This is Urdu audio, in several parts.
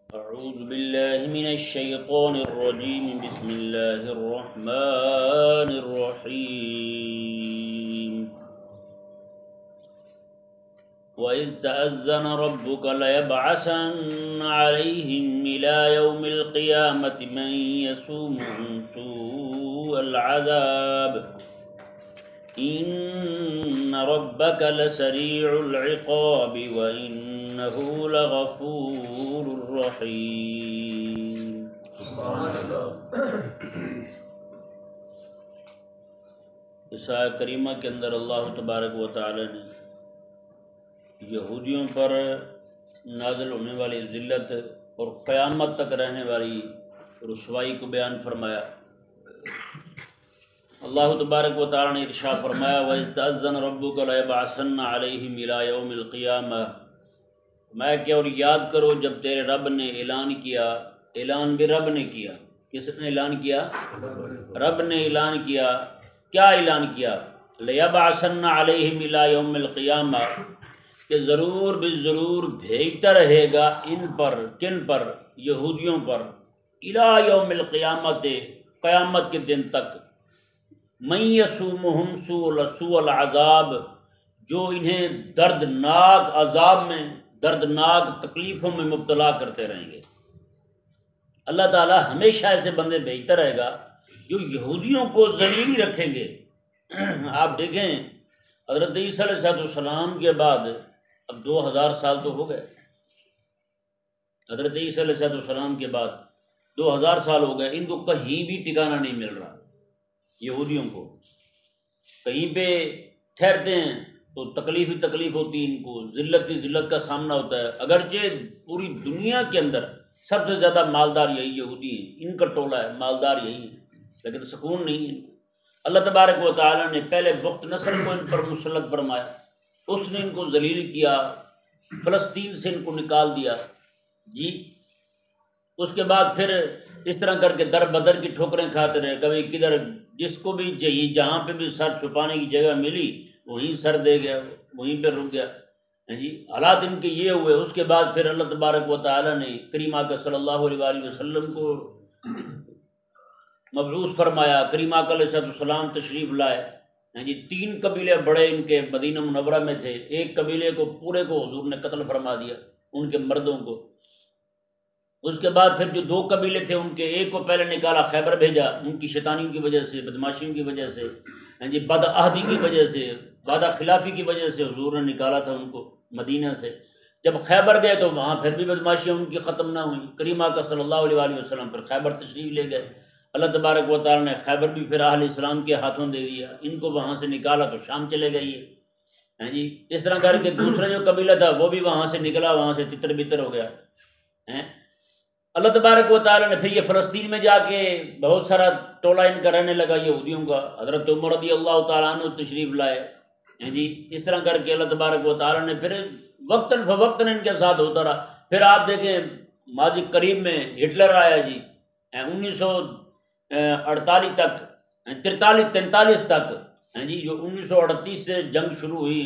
أعوذ بالله من الشيطان الرجيم بسم الله الرحمن الرحيم وإذ تأذن ربك ليبعثن عليهم إلى يوم القيامة من يسومهم سوء العذاب إن ربك لسريع العقاب وإنه لغفور رحيم۔ اس آیت کریمہ کے اندر اللہ تبارک و تعالی نے یہودیوں پر نازل ہونے والی ذلت اور قیامت تک رہنے والی رسوائی کو بیان فرمایا۔ اللہ تبارک و تعالی نے ارشاد فرمایا وَإِذْ تَأَذَّنَ رَبُّكَ لَيَبْعَثَنَّ عَلَيْهِمْ إِلَى يَوْمِ الْقِيَامَةِ، میں کہ اور یاد کرو جب تیرے رب نے اعلان کیا، اعلان بھی رب نے کیا۔ کس نے اعلان کیا؟ رب نے اعلان کیا۔ کیا اعلان کیا؟ لَيَبْعَثَنَّ عَلَيْهِمْ إِلَى يَوْمِ الْقِيَامَةِ، کہ ضرور ضرور بھیجتا رہے گا ان پر، کن پر؟ یہودیوں پر، الی یوم القیامت، قیامت کے دن تک، من یسومہم سوء العذاب، جو انہیں دردناک عذاب میں، دردناک تکلیفوں میں مبتلا کرتے رہیں گے۔ اللہ تعالیٰ ہمیشہ ایسے بندے بھیجتا رہے گا جو یہودیوں کو ذلیل ہی رکھیں گے۔ آپ دیکھیں حضرت عیسیٰ علیہ السلام کے بعد اب 2000 سال تو ہو گئے، حضرت عیسیٰ علیہ السلام کے بعد 2000 سال ہو گئے، ان کو کہیں بھی ٹھکانہ نہیں مل رہا۔ یہودیوں کو کہیں پہ ٹھہرتے ہیں تو تکلیف ہی تکلیف ہوتی ہے، ان کو ذلت ہی ذلت کا سامنا ہوتا ہے۔ اگرچہ پوری دنیا کے اندر سب سے زیادہ مالدار یہی یہودی ہیں، ان کا ٹولہ ہے، مالدار یہی ہے، لیکن سکون نہیں ہے۔ اللہ تبارک و تعالیٰ نے پہلے بخت نصر کو ان پر مسلط فرمایا، اس نے ان کو ذلیل کیا، فلسطین سے ان کو نکال دیا جی۔ اس کے بعد پھر اس طرح کر کے در بدر کی ٹھوکریں کھاتے رہے، کبھی کدھر، جس کو بھی جہاں پہ بھی سر چھپانے کی جگہ ملی وہیں سر دے گیا، وہیں پہ رک گیا جی۔ حالات ان کے یہ ہوئے۔ اس کے بعد پھر اللہ تبارک و تعالیٰ نے کریم آقا صلی اللہ علیہ وآلہ وسلم کو مبعوث فرمایا، کریم آقا علیہ السلام تشریف لائے جی۔ 3 قبیلے بڑے ان کے مدینہ منورہ میں تھے، ایک قبیلے کو پورے کو حضور نے قتل فرما دیا، ان کے مردوں کو۔ اس کے بعد پھر جو 2 قبیلے تھے ان کے، ایک کو پہلے نکالا، خیبر بھیجا، ان کی شیطانیوں کی وجہ سے، بدماشیوں کی وجہ سے جی، بد عہدی کی وجہ سے، وعدہ خلافی کی وجہ سے حضور نے نکالا تھا ان کو مدینہ سے۔ جب خیبر گئے تو وہاں پھر بھی بدماشیاں ان کی ختم نہ ہوئیں، کریم آقا صلی اللہ علیہ وآلہ وسلم پھر خیبر تشریف لے گئے۔ اللہ تبارک و تعالیٰ نے خیبر بھی پھر اہل اسلام کے ہاتھوں دے دیا، ان کو وہاں سے نکالا تو شام چلے گئے ہیں جی۔ اس طرح کر کے دوسرا جو قبیلہ تھا وہ بھی وہاں سے نکلا، وہاں سے تتر بتر ہو گیا۔ اللہ تبارک و تعالیٰ نے پھر یہ فلسطین میں جا کے بہت سارا ٹولہ ان کا رہنے لگا یہودیوں کا، حضرت عمر رضی اللہ تعالیٰ عنہ تشریف لائے جی۔ اس طرح کر کے اللہ تبارک و تعالیٰ نے پھر وقتاً فوقتاً ان کے ساتھ ہوتا رہا۔ پھر آپ دیکھیں ماضی قریب میں ہٹلر آیا جی، 1948 تک، 43 تک جی، جو 1938 سے جنگ شروع ہوئی،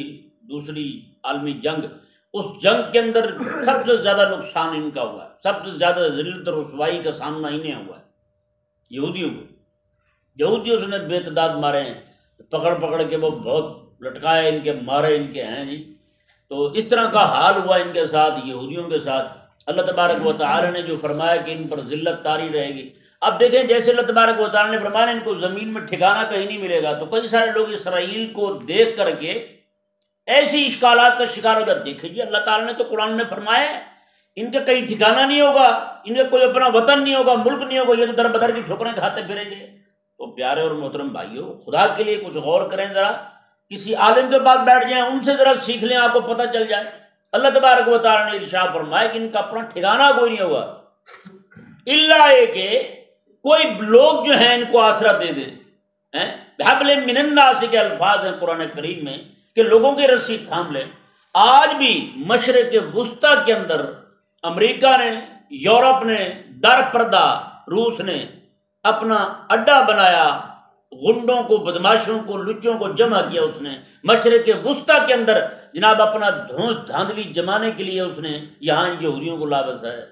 دوسری عالمی جنگ، اس جنگ کے اندر سب سے زیادہ نقصان ان کا ہوا ہے، سب سے زیادہ ذلت اور رسوائی کا سامنا انہیں ہوا ہے، یہودیوں کو۔ یہودیوں سے نے بے تعداد مارے ہیں، پکڑ کے وہ بہت لٹکائے ان کے، مارے ان کے ہیں جی۔ تو اس طرح کا حال ہوا ان کے ساتھ، یہودیوں کے ساتھ۔ اللہ تبارک و تعالیٰ نے جو فرمایا کہ ان پر ذلت طاری رہے گی۔ اب دیکھیں جیسے اللہ تبارک و تعالیٰ نے فرمایا ان کو زمین میں ٹھکانہ کہیں نہیں ملے گا، تو کئی سارے لوگ اسرائیل کو دیکھ کر کے ایسی اشکالات کا شکار ہو جاتے، دیکھیں جی اللہ تعالیٰ نے تو قرآن میں فرمایا ہے ان کا کہیں ٹھکانہ نہیں ہوگا، ان کا کوئی اپنا وطن نہیں ہوگا، ملک نہیں ہوگا، یہ تو در بدر کی ٹھوکریں کھاتے پھریں گے۔ تو پیارے اور محترم بھائیو، خدا کے لیے کچھ غور کریں، ذرا کسی عالم کے پاس بیٹھ جائیں، ان سے ذرا سیکھ لیں، آپ کو پتہ چل جائے۔ اللہ تبارک و تعالیٰ نے ارشاد فرمایا کہ ان کا اپنا ٹھکانہ کوئی نہیں ہوگا، الا یہ کہ کوئی لوگ جو ہیں ان کو آسرا دے دیں۔ بحبل من الناس کے الفاظ ہیں قرآن کریم میں کہ لوگوں کی رسی تھام لیں۔ آج بھی مشرق وسطیٰ کے اندر امریکہ نے، یورپ نے در پردہ، روس نے اپنا اڈا بنایا، غنڈوں کو، بدماشوں کو، لچوں کو جمع کیا اس نے مشرق وسطیٰ کے اندر جناب، اپنا دھونس دھاندلی جمانے کے لیے اس نے یہاں یہودیوں کو لا بسا ہے۔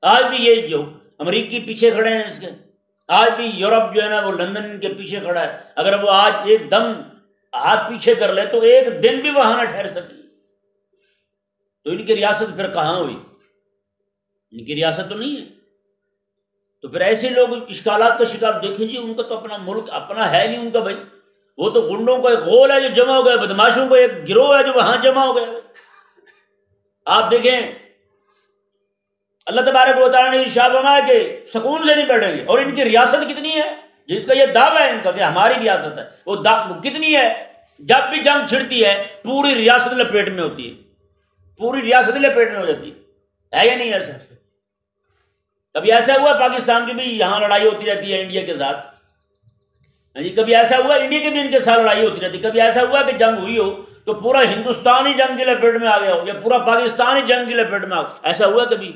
آج بھی یہ جو امریکی پیچھے کھڑے ہیں اس کے، آج بھی یورپ جو ہے نا وہ لندن کے پیچھے کھڑا ہے، اگر وہ آج ایک دم ہاتھ پیچھے کر لے تو ایک دن بھی وہاں نہ ٹھہر سکے، تو ان کی ریاست پھر کہاں ہوئی؟ ان کی ریاست تو نہیں ہے۔ تو پھر ایسے لوگ اشکالات کا شکار، دیکھیں جی ان کا تو اپنا ملک اپنا ہے نہیں ان کا بھائی، وہ تو گنڈوں کا ایک غول ہے جو جمع ہو گیا، بدماشوں کا ایک گروہ ہے جو وہاں جمع ہو گیا۔ آپ دیکھیں اللہ تبارک و تعالیٰ نے ارشاد فرمایا کہ سکون سے نہیں بیٹھیں گے، اور ان کی ریاست کتنی ہے جس کا یہ دعویٰ ہے ان کا کہ ہماری ریاست ہے، وہ کتنی ہے؟ جب بھی جنگ چھڑتی ہے پوری ریاست لپیٹ میں ہوتی ہے، پوری ریاست لپیٹ میں ہو جاتی ہے یا نہیں ایسا؟ کبھی ایسا ہوا پاکستان کی بھی یہاں لڑائی ہوتی رہتی ہے انڈیا کے ساتھ، جی کبھی ایسا ہوا انڈیا کی بھی ان کے ساتھ لڑائی ہوتی رہتی ہے، کبھی ایسا ہوا کہ جنگ ہوئی ہو تو پورا ہندوستان ہی جنگ کی لپیٹ میں آ گیا ہو یا پورا پاکستان ہی جنگ کی لپیٹ میں آ گیا، ایسا ہوا کبھی؟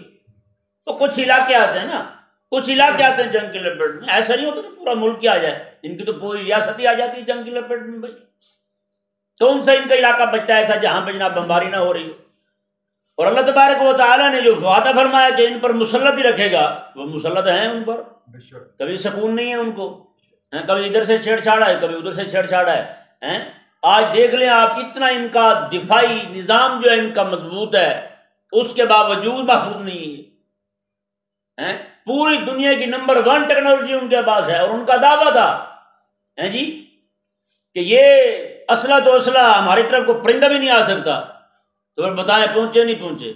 تو کچھ علاقے آتے ہیں نا، کچھ علاقے آتے ہیں جنگ کی لپیٹ میں، ایسا نہیں ہوتا کہ پورا ملک ہی آ جائے، ان کی تو پوری ریاست ہی آ جاتی ہے جنگ کی لپیٹ میں بھائی، کون سا ان کا علاقہ بچتا ہے ایسا جہاں پہ جناب بمباری نہ ہو رہی ہو؟ اور اللہ تبارک و تعالیٰ نے جو وعدہ فرمایا کہ ان پر مسلط ہی رکھے گا، وہ مسلط ہیں ان پر، کبھی سکون نہیں ہے ان کو، کبھی ادھر سے چھیڑ چھاڑ ہے کبھی ادھر سے چھیڑ چھاڑ ہے۔ آج دیکھ لیں آپ اتنا ان کا دفاعی نظام جو ہے ان کا مضبوط ہے، اس کے باوجود محفوظ نہیں ہے، پوری دنیا کی نمبر 1 ٹیکنالوجی ان کے پاس ہے، اور ان کا دعویٰ تھا جی کہ یہ اسلحہ تو اسلحہ ہماری طرف کو پرندہ بھی نہیں آ سکتا، تو پھر بتائیں پہنچے نہیں پہنچے؟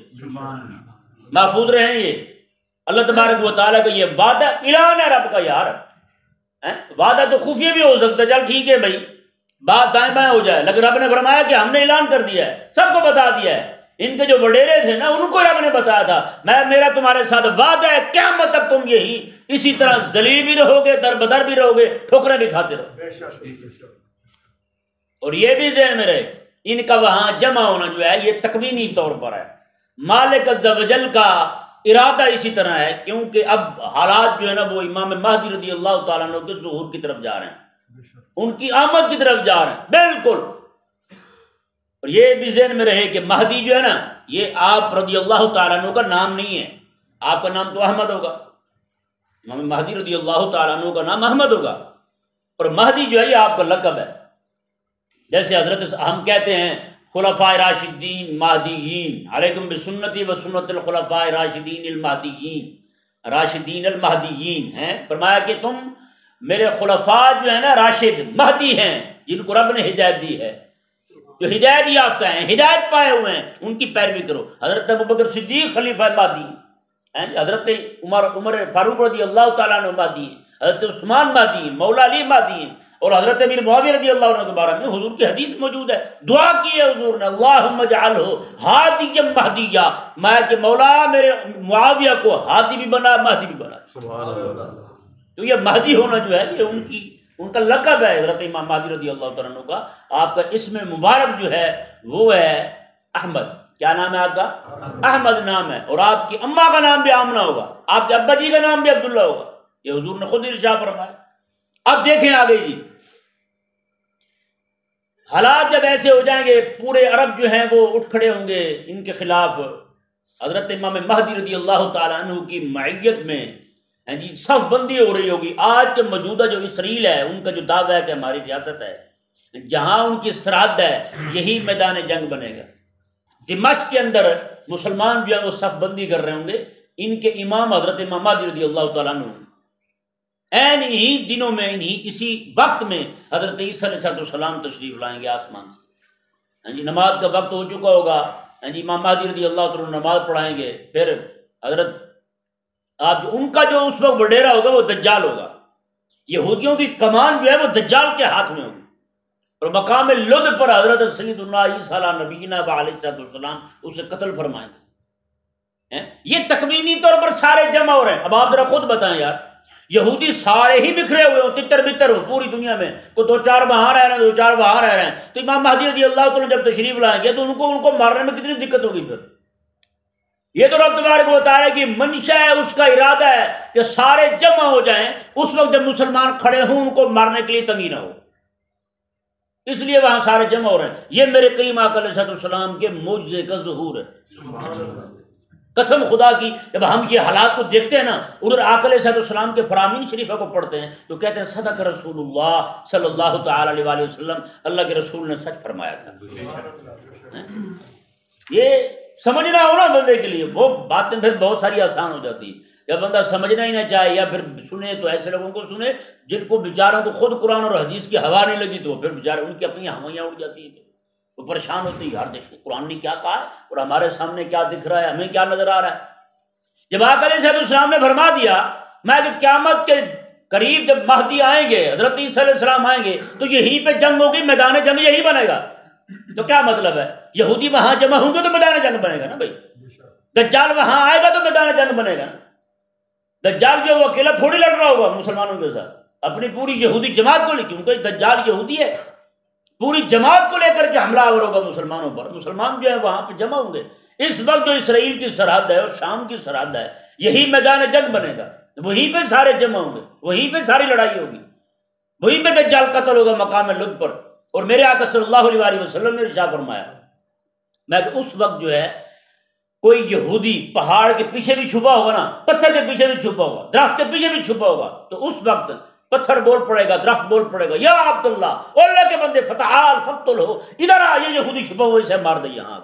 محفوظ رہیں یہ اللہ تبارک و تعالیٰ کا یہ وعدہ اعلان ہے رب کا یار، وعدہ تو خفیہ بھی ہو سکتا ہے، چل ٹھیک ہے بھائی بات دائیں بائیں ہو جائے، لیکن رب نے فرمایا کہ ہم نے اعلان کر دیا ہے، سب کو بتا دیا ہے، ان کے جو وڈیرے تھے نا ان کو رب نے بتایا تھا میرا تمہارے ساتھ وعدہ ہے قیامت تک تم یہی اسی طرح ذلیل بھی رہو گے، در بدر بھی رہو گے، ٹھوکریں بھی کھاتے رہو۔ اور یہ بھی ذہن میں رہے ان کا وہاں جمع ہونا جو ہے یہ تکوینی طور پر ہے، مالک عز و جل کا ارادہ اسی طرح ہے، کیونکہ اب حالات جو ہے نا وہ امام مہدی رضی اللہ تعالیٰ عنہ کے ظہور کی طرف جا رہے ہیں، ان کی آمد کی طرف جا رہے ہیں بالکل۔ اور یہ بھی ذہن میں رہے کہ مہدی جو ہے نا یہ آپ رضی اللہ تعالیٰ عنہ کا نام نہیں ہے، آپ کا نام تو احمد ہوگا، امام مہدی رضی اللہ تعالیٰ عنہ کا نام احمد ہوگا، اور مہدی جو ہے یہ آپ کا لقب ہے، جیسے حضرت ہم کہتے ہیں خلفائے راشدین مہدیین، علیکم بسنتی و سنت الخلفائے راشدین المہدیین، راشدین المہدیین ہیں، فرمایا کہ تم میرے خلفاء جو ہیں نا راشد مہدی ہیں جن کو رب نے ہدایت دی ہے، جو ہدایت یافتہ ہیں، ہدایت پائے ہوئے ہیں، ان کی پیروی کرو۔ حضرت ابوبکر صدیق خلیفہ مہدی ہیں، حضرت عمر فاروق رضی اللہ تعالیٰ عنہ مہدی ہیں، حضرت عثمان مہدی ہیں، مولا علی مہدی ہیں، اور حضرت امیر معاویہ رضی اللہ عنہ کے بارے میں حضور کی حدیث موجود ہے، دعا کی ہے حضور نے اللہم اجعلہ ہادیا مہدیا، میں کہ مولا میرے معاویہ کو ہادی بھی بنا مہدی بھی بنا۔ سبحان اللہ۔ تو یہ مہدی ہونا جو ہے یہ ان کا لقب ہے، حضرت امام مہدی رضی اللہ تعالیٰ عنہ کا، آپ کا اسم مبارک جو ہے وہ ہے احمد۔ کیا نام ہے آپ کا؟ احمد نام ہے، اور آپ کی اماں کا نام بھی آمنہ ہوگا، آپ کے ابا جی کا نام بھی عبداللہ ہوگا، یہ حضور نے خود ارشاد فرمایا۔ اب دیکھیں آگے جی، حالات جب ایسے ہو جائیں گے پورے عرب جو ہیں وہ اٹھ کھڑے ہوں گے ان کے خلاف، حضرت امام مہدی رضی اللہ تعالیٰ عنہ کی معیت میں جی صف بندی ہو رہی ہوگی۔ آج کے موجودہ جو اسرائیل ہے ان کا جو دعویٰ ہے کہ ہماری ریاست ہے، جہاں ان کی سرحد ہے یہی میدان جنگ بنے گا۔ دمشق کے اندر مسلمان جو ہے وہ صف بندی کر رہے ہوں گے، ان کے امام حضرت امام مہدی رضی اللہ تعالیٰ عنہ این ہی دنوں میں اسی وقت میں حضرت عیسیٰ علیہ السلام تشریف لائیں گے آسمان سے، نماز کا وقت ہو چکا ہوگا، امام مہدی رضی اللہ تعالیٰ نماز پڑھائیں گے، پھر حضرت آپ ان کا جو اس وقت وڈیرا ہوگا وہ دجال ہوگا، یہودیوں کی کمان جو ہے وہ دجال کے ہاتھ میں ہوگی، اور مقام لد پر حضرت سیدنا عیسیٰ علیہ نبینا علیہ السلام اسے قتل فرمائیں گے۔ یہ تکوینی طور پر سارے جمع ہو رہے ہیں۔ اب آپ ذرا خود بتائیں یار، یہودی سارے ہی بکھرے ہوئے ہوں، تتر بتر ہوں پوری دنیا میں، کوئی 2-4 وہاں رہ رہے ہیں 2-4 وہاں رہ رہے ہیں، تو امام مہدی رضی اللہ تعالیٰ جب تشریف لائیں گے تو ان کو مارنے میں کتنی دقت ہوگی؟ پھر یہ تو رب تبارک و تعالیٰ کی منشا ہے، اس کا ارادہ ہے کہ سارے جمع ہو جائیں، اس وقت جب مسلمان کھڑے ہوں ان کو مارنے کے لیے تنگی نہ ہو، اس لیے وہاں سارے جمع ہو رہے ہیں۔ یہ میرے کریم آقا علیہ السلام کے معجزے کا ظہور ہے۔ قسم خدا کی جب ہم یہ حالات کو دیکھتے ہیں نا، ادھر آقا علیہ السلام کے فرامین شریفہ کو پڑھتے ہیں تو کہتے ہیں صدق رسول اللہ صلی اللہ تعالی علیہ وآلہ وسلم، اللہ کے رسول نے سچ فرمایا تھا۔ یہ سمجھنا ہونا بندے کے لیے، وہ باتیں پھر بہت ساری آسان ہو جاتی ہیں۔ جب بندہ سمجھنا ہی نہ چاہے یا پھر سنے تو ایسے لوگوں کو سنے جن کو بیچاروں کو خود قرآن اور حدیث کی ہوا نہیں لگی، تو پھر بیچارے ان کی اپنی ہوائیاں اڑ جاتی ہیں، وہ پریشان ہوتے ہیں، یار دیکھیں قرآن نے کیا کہا ہے اور ہمارے سامنے کیا دکھ رہا ہے، ہمیں کیا نظر آ رہا ہے۔ جب آقا علیہ السلام نے فرما دیا میں کہ قیامت کے قریب جب مہدی آئیں گے، حضرت عیسیٰ علیہ السلام آئیں گے تو یہیں پہ جنگ ہوگی، میدان جنگ یہی بنے گا، تو کیا مطلب ہے؟ یہودی وہاں جمع ہوں گے تو میدان جنگ بنے گا نا بھائی، دجال وہاں آئے گا تو میدان جنگ بنے گا نا۔ دجال جو وہ اکیلا تھوڑی لڑ رہا ہوگا مسلمانوں کے ساتھ، اپنی پوری یہودی جماعت کو لے، کیونکہ دجال یہودی ہے، پوری جماعت کو لے کر کے حملہ آور ہوگا مسلمانوں پر، مسلمان جو ہے وہاں پہ جمع ہوں گے۔ اس وقت جو اسرائیل کی سرحد ہے اور شام کی سرحد ہے، یہی میدان جنگ بنے گا، وہیں پہ سارے جمع ہوں گے، وہیں پہ ساری لڑائی ہوگی، وہیں پہ دجال قتل ہوگا مقام لد پر۔ اور میرے آقا صلی اللہ علیہ وآلہ وسلم نے ارشاد فرمایا میں کہ اس وقت جو ہے کوئی یہودی پہاڑ کے پیچھے بھی چھپا ہوگا نا، پتھر کے پیچھے بھی چھپا ہوگا، درخت کے پیچھے بھی چھپا ہوگا، تو اس وقت پتھر بول پڑے گا، درخت بول پڑے گا، یا عبداللہ، او اللہ کے بندے فتعال فقتل ہو، ادھر آ، یہ یہودی چھپا ہوا اسے مار دے یہاں۔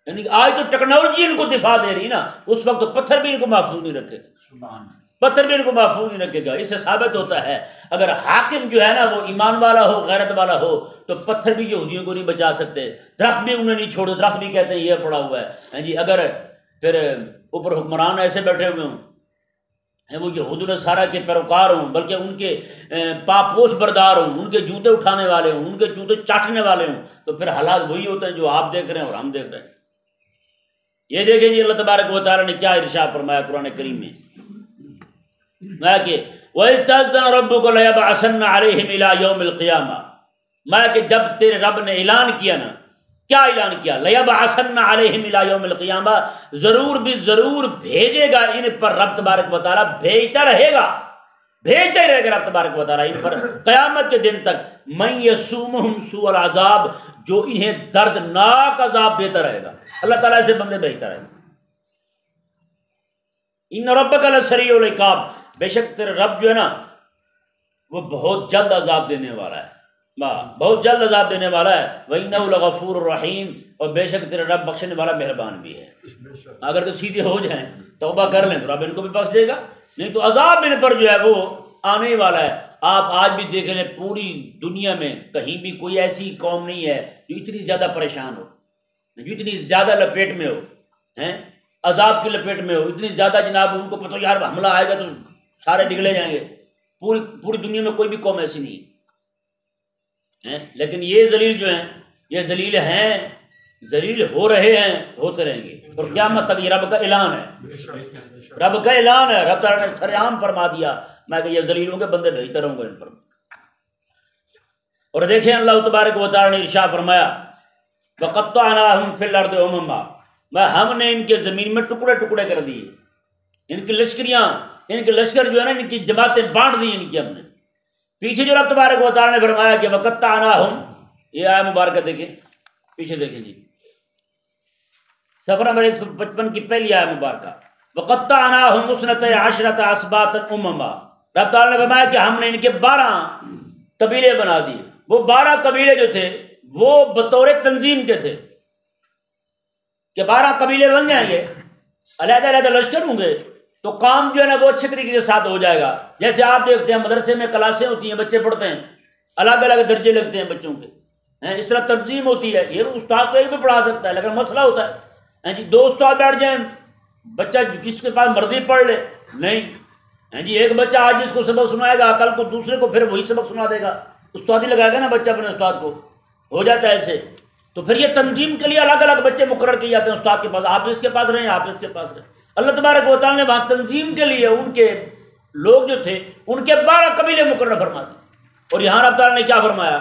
یعنی آج تو ٹیکنالوجی ان کو دفاع دے رہی نا، اس وقت تو پتھر بھی ان کو محفوظ نہیں رکھے گا، پتھر بھی ان کو محفوظ نہیں رکھے گا۔ اس سے ثابت ہوتا ہے اگر حاکم جو ہے نا وہ ایمان والا ہو، غیرت والا ہو، تو پتھر بھی یہودیوں کو نہیں بچا سکتے، درخت بھی انہیں نہیں چھوڑے، درخت بھی کہتے ہیں یہ پڑا ہوا ہے جی۔ اگر پھر اوپر حکمران ایسے بیٹھے ہوئے ہوں وہ یہود نصارہ کے پیروکار ہوں، بلکہ ان کے پاپوش بردار ہوں، ان کے جوتے اٹھانے والے ہوں، ان کے جوتے چاٹنے والے ہوں، تو پھر حالات وہی ہوتے ہیں جو آپ دیکھ رہے ہیں اور ہم دیکھ رہے ہیں۔ یہ دیکھیں جی اللہ تبارک و تعالیٰ نے کیا ارشاد فرمایا قرآن کریم میں میں کہ وَإِسْتَأْذَنَ رَبُّكَ لَيَبْعَثَنَّ عَلَيْهِمْ إِلَىٰ يَوْمِ الْقِيَامَةِ، میں کہ جب تیرے رب نے اعلان کیا نا، کیا اعلان کیا؟ لَيَبْعَثَنَّ عَلَيْهِمْ إِلَىٰ يَوْمِ الْقِيَامَةِ، ضرور بھی ضرور بھیجے گا ان پر رب تبارک و تعالیٰ، بھیجتا رہے گا، بھیجتا ہی رہے گا رب تبارک و تعالیٰ ان پر قیامت کے دن تک، مَن يَسُومُهُمْ سُوءَ الْعَذَابِ، جو انہیں دردناک عذاب دیتا رہے گا، اللہ تعالیٰ سے بندے بھیجتا رہے گا۔ ان ربک لسریع العقاب، بے شک تیرے رب جو ہے نا وہ بہت جلد عذاب دینے والا ہے، بہت جلد عذاب دینے والا ہے۔ وَإِنَّهُ لَغَفُورٌ رَحِيمٌ، اور بے شک تیرے رب بخشنے والا مہربان بھی ہے۔ اگر تو سیدھے ہو جائیں توبہ کر لیں تو رب ان کو بھی بخش دے گا، نہیں تو عذاب ان پر جو ہے وہ آنے والا ہے۔ آپ آج بھی دیکھ لیں پوری دنیا میں کہیں بھی کوئی ایسی قوم نہیں ہے جو اتنی زیادہ پریشان ہو، جو اتنی زیادہ لپیٹ میں ہو، عذاب کی لپیٹ میں ہو، اتنی زیادہ جناب ان کو پتہ یار حملہ آئے گا تو سارے نگلے جائیں گے، پوری دنیا میں کوئی بھی قوم ایسی نہیں ہے۔ لیکن یہ ذلیل جو ہیں یہ ذلیل ہیں، ذلیل ہو رہے ہیں، ہوتے رہیں گے، اور قیامت تک یہ رب کا اعلان ہے، رب کا اعلان ہے۔ رب تعالیٰ نے سر عام فرما دیا میں کہ یہ ذلیلوں کے بندے بھیجتا رہوں گا ان پر۔ اور دیکھیں اللہ تبارک و تعالیٰ نے ارشاد فرمایا وَقَطَّعْنَاهُمْ فِي الْأَرْضِ أُمَمًا، ہم نے ان کے زمین میں ٹکڑے ٹکڑے کر دیے، ان کی لشکریاں، ان کے لشکر جو ہے نا ان کی جماعتیں بانٹ دی ان کی ہم نے۔ پیچھے جو رب تبارک و تعالیٰ نے فرمایا کہ وَقَطَّعْنَاهُمْ، یہ آیہ مبارکہ دیکھیں، پیچھے دیکھیں جی، صفحہ نمبر 155 کی پہلی آیہ مبارکہ، وَقَطَّعْنَاهُمْ اثْنَتَيْ عَشْرَةَ أَسْبَاطًا أُمَمًا، رب تعالیٰ نے فرمایا کہ ہم نے ان کے 12 قبیلے بنا دیے۔ وہ 12 قبیلے جو تھے وہ بطور تنظیم کے تھے کہ 12 قبیلے بن جائیں گے، علیحدہ علیحدہ لشکر ہوں گے تو کام جو ہے نا وہ اچھے طریقے کے ساتھ ہو جائے گا۔ جیسے آپ دیکھتے ہیں مدرسے میں کلاسیں ہوتی ہیں، بچے پڑھتے ہیں، الگ الگ درجے لگتے ہیں بچوں کے، اس طرح تنظیم ہوتی ہے۔ یہ استاد تو ایک بھی پڑھا سکتا ہے لیکن مسئلہ ہوتا ہے جی 2 استاد بیٹھ جائیں، بچہ جس کے پاس مرضی پڑھ لے، نہیں جی ایک بچہ آج جس کو سبق سنائے گا کل کو دوسرے کو پھر وہی سبق سنا دے گا، استاد ہی لگائے گا نا بچہ اپنے استاد کو، ہو جاتا ہے ایسے۔ تو پھر یہ تنظیم کے لیے الگ الگ بچے مقرر کیے جاتے ہیں استاد کے پاس، آپ اس کے پاس رہیں، آپ اس کے پاس رہیں۔ اللہ تبارک و تعالیٰ نے وہاں تنظیم کے لیے ان کے لوگ جو تھے ان کے 12 قبیلے مقرر فرما دیے۔ اور یہاں رب تعالیٰ نے کیا فرمایا؟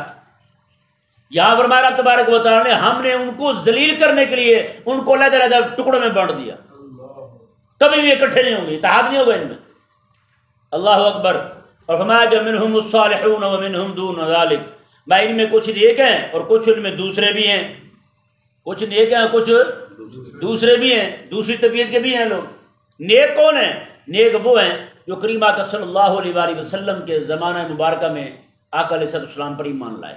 یہاں فرمایا رب تبارک و تعالیٰ نے ہم نے ان کو ذلیل کرنے کے لیے ان کو علیحدہ علیحدہ ٹکڑوں میں بانٹ دیا، کبھی بھی اکٹھے نہیں ہوں گے، اتحاد نہیں ہوگا ان میں۔ اللہ اکبر۔ اور فرمایا کہ منہم الصالحون ومنہم دون ذلک، میں ان میں کچھ نیک ہیں اور کچھ ان میں دوسرے بھی ہیں، کچھ نیک ہیں کچھ دوسرے بھی ہیں، دوسری طبیعت کے بھی ہیں لوگ۔ نیک کون ہیں؟ نیک وہ ہیں جو کریم آقا صلی اللہ علیہ وآلہ وسلم کے زمانہ مبارکہ میں آقا علیہ السلام پر ایمان لائے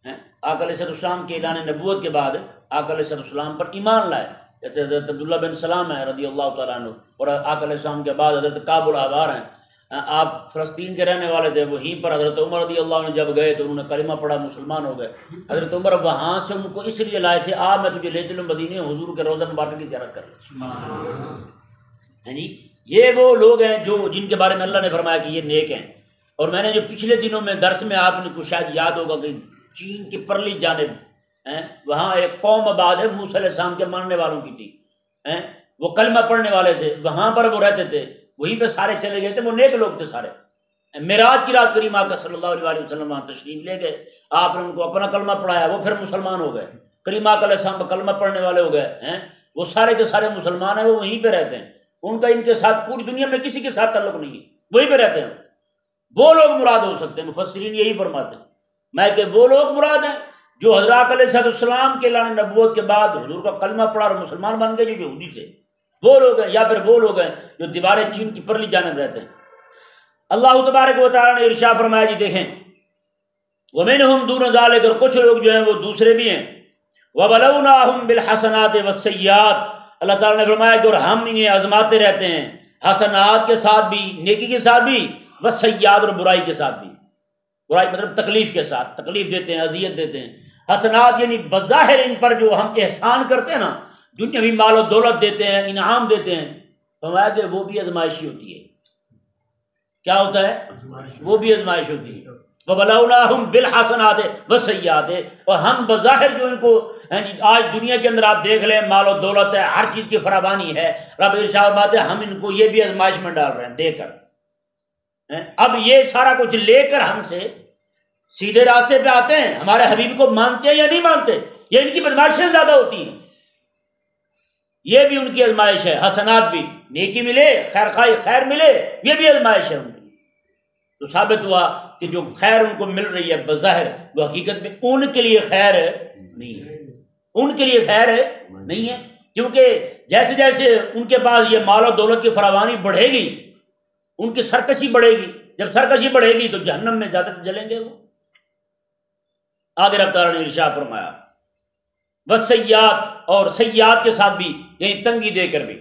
ہیں۔ آقا علیہ السلام کے اعلان نبوت کے بعد آقا علیہ السلام پر ایمان لائے، جیسے حضرت عبداللہ بن سلام ہیں رضی اللہ تعالیٰ عنہ، اور آقا علیہ السلام کے بعد حضرت کعب الاحبار ہیں، آپ فلسطین کے رہنے والے تھے، وہیں پر حضرت عمر رضی اللہ عنہ جب گئے تو انہوں نے کلمہ پڑھا، مسلمان ہو گئے۔ حضرت عمر وہاں سے ان کو اس لیے لائے تھے، آپ میں تجھے لے چلوں مدینے، حضور کے روضہ مبارک کی زیارت کر لیں۔ یعنی یہ وہ لوگ ہیں جو جن کے بارے میں اللہ نے فرمایا کہ یہ نیک ہیں۔ اور میں نے جو پچھلے دنوں میں درس میں آپ نے کو شاید یاد ہوگا کہ چین کی پرلی جانب وہاں ایک قوم آباد ہے، موسیٰ علیہ السلام کے ماننے والوں کی تھی، وہ کلمہ پڑھنے والے تھے، وہاں پر وہ رہتے تھے، وہیں پہ سارے چلے گئے تھے، وہ نیک لوگ تھے سارے۔ معراج کی رات کریم آقا صلی اللہ علیہ وآلہ وسلم وہاں تشریف لے گئے، آپ نے ان کو اپنا کلمہ پڑھایا، وہ پھر مسلمان ہو گئے، کریم آقا علیہ السلام کا کلمہ پڑھنے والے ہو گئے، وہ سارے کے سارے مسلمان ہیں، وہ وہیں پہ رہتے ہیں، ان کا ان کے ساتھ پوری دنیا میں کسی کے ساتھ تعلق نہیں ہے، وہیں پہ رہتے ہیں۔ وہ لوگ مراد ہو سکتے ہیں، مفسرین یہی فرماتے ہیں، میں کہ وہ لوگ مراد ہیں جو حضرت علیہ السلام کے اعلان نبوت کے بعد حضور کا کلمہ پڑھا اور مسلمان بن گئے، جو یہودی تھے وہ لوگ ہیں، یا پھر وہ لوگ ہیں جو دیوار چین کی پرلی جانب رہتے ہیں۔ اللہ تبارک و تعالیٰ نے ارشاد فرمایا، جی دیکھیں، وَمِنْهُمْ دُونَ ذَلِكَ، اور کچھ لوگ جو ہیں وہ دوسرے بھی ہیں، وَبَلَوْنَاهُمْ بِالْحَسَنَاتِ وَالسَّيِّئَاتِ، اللہ تعالیٰ نے فرمایا کہ اور ہم انہیں آزماتے رہتے ہیں، حسنات کے ساتھ بھی، نیکی کے ساتھ بھی، وَالسَّيِّئَاتِ، اور برائی کے ساتھ بھی۔ برائی مطلب تکلیف کے ساتھ، تکلیف دیتے ہیں، اذیت دیتے ہیں۔ حسنات یعنی بظاہر ان پر جو ہم احسان کرتے ہیں نا، دنیاوی مال و دولت دیتے ہیں، انعام دیتے ہیں، فرمایا کہ وہ بھی آزمائشی ہوتی ہے۔ کیا ہوتا ہے؟ وہ بھی آزمائش ہوتی ہے۔ وَبَلَوْنَاهُمْ بِالْحَسَنَاتِ وَالسَّيِّئَاتِ، اور ہم بظاہر جو ان کو آج دنیا کے اندر آپ دیکھ لیں، مال و دولت ہے، ہر چیز کی فراوانی ہے، رب ارشاد بات ہے، ہم ان کو یہ بھی آزمائش میں ڈال رہے ہیں دے کر۔ اب یہ سارا کچھ لے کر ہم سے سیدھے راستے پہ آتے ہیں، ہمارے حبیب کو مانتے ہیں یا نہیں مانتے، یہ ان کی بدماشیں زیادہ ہوتی ہیں، یہ بھی ان کی آزمائش ہے۔ حسنات بھی، نیکی ملے، خیر خواہی، خیر ملے، یہ بھی آزمائش ہے ان کی۔ تو ثابت ہوا کہ جو خیر ان کو مل رہی ہے بظاہر، وہ حقیقت میں ان کے لیے خیر نہیں ہے، ان کے لیے خیر نہیں ہے، کیونکہ جیسے جیسے ان کے پاس یہ مال و دولت کی فراوانی بڑھے گی، ان کی سرکشی بڑھے گی، جب سرکشی بڑھے گی تو جہنم میں زیادہ جلیں گے وہ۔ آگے رب تعالیٰ نے ارشاد فرمایا، وَالسَّيِّئَاتِ، اور سیئات کے ساتھ بھی، یعنی تنگی دے کر بھی،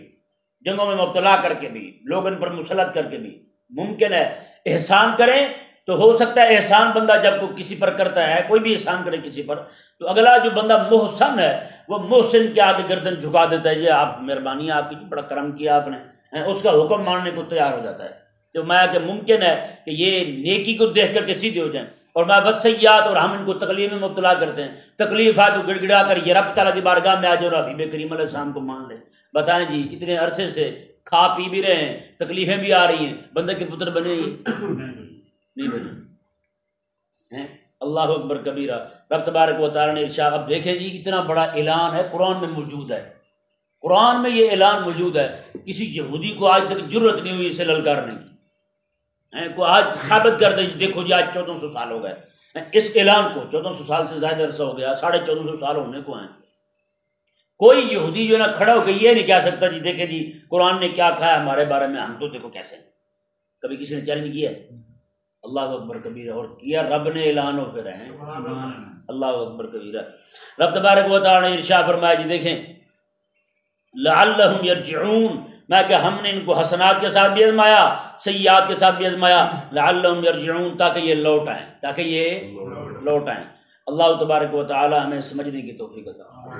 جنگوں میں مبتلا کر کے بھی، لوگ ان پر مسلط کر کے بھی۔ ممکن ہے احسان کریں تو ہو سکتا ہے احسان بندہ جب کوئی کسی پر کرتا ہے، کوئی بھی احسان کرے کسی پر، تو اگلا جو بندہ محسن ہے وہ محسن کے آگے گردن جھکا دیتا ہے، یہ آپ مہربانی آپ کی، بڑا کرم کیا آپ نے، اس کا حکم ماننے کو تیار ہو جاتا ہے۔ تو میں کہ ممکن ہے کہ یہ نیکی کو دیکھ کر کے سیدھے ہو جائیں، اور میں وصیات، اور ہم ان کو تکلیف میں مبتلا کرتے ہیں، تکلیف ہے تو گڑ گڑا کر یہ رب تعالیٰ کی بارگاہ میں آ جاؤ، حبیب کریم علیہ السلام کو مان لیں۔ بتائیں جی، اتنے عرصے سے کھا پی بھی رہے ہیں، تکلیفیں بھی آ رہی ہیں، بندے کے پتر بنے ہی نہیں بنے۔ اللہ اکبر کبیرہ۔ رب تبارک و تعالیٰ نے ارشاد، اب دیکھیں جی اتنا بڑا اعلان ہے، قرآن میں موجود ہے، قرآن میں یہ اعلان موجود ہے، کسی یہودی کو آج تک جرت نہیں ہوئی اسے للکارنے کی، کو آج ثابت کر دیں، دیکھو جی آج 1400 سال ہو گئے اس اعلان کو، 1400 سال سے زیادہ عرصہ ہو گیا، 1450 سال ہونے کو ہیں۔ کوئی یہودی جو ہے نا کھڑا ہو کے یہ نہیں کہہ سکتا جی دیکھیں جی قرآن نے کیا کہا ہے ہمارے بارے میں، ہم تو دیکھو کیسے ہیں۔ کبھی کسی نے چیلنج کیا ہے؟ اللہ اکبر کبیرہ، اور کیا رب نے اعلان ہو پھر ہیں، اللہ اکبر کبیرہ۔ رب تبارک و تعالیٰ نے ارشاد فرمایا، جی دیکھیں، لعلہم یرجعون، میں کہ ہم نے ان کو حسنات کے ساتھ بھی آزمایا، سیئات کے ساتھ بھی آزمایا، لعلہم یرجعون، تاکہ یہ لوٹ آئیں، تاکہ یہ لوٹ آئیں۔ اللہ تبارک و تعالی ہمیں سمجھنے کی توفیق عطا فرمائے۔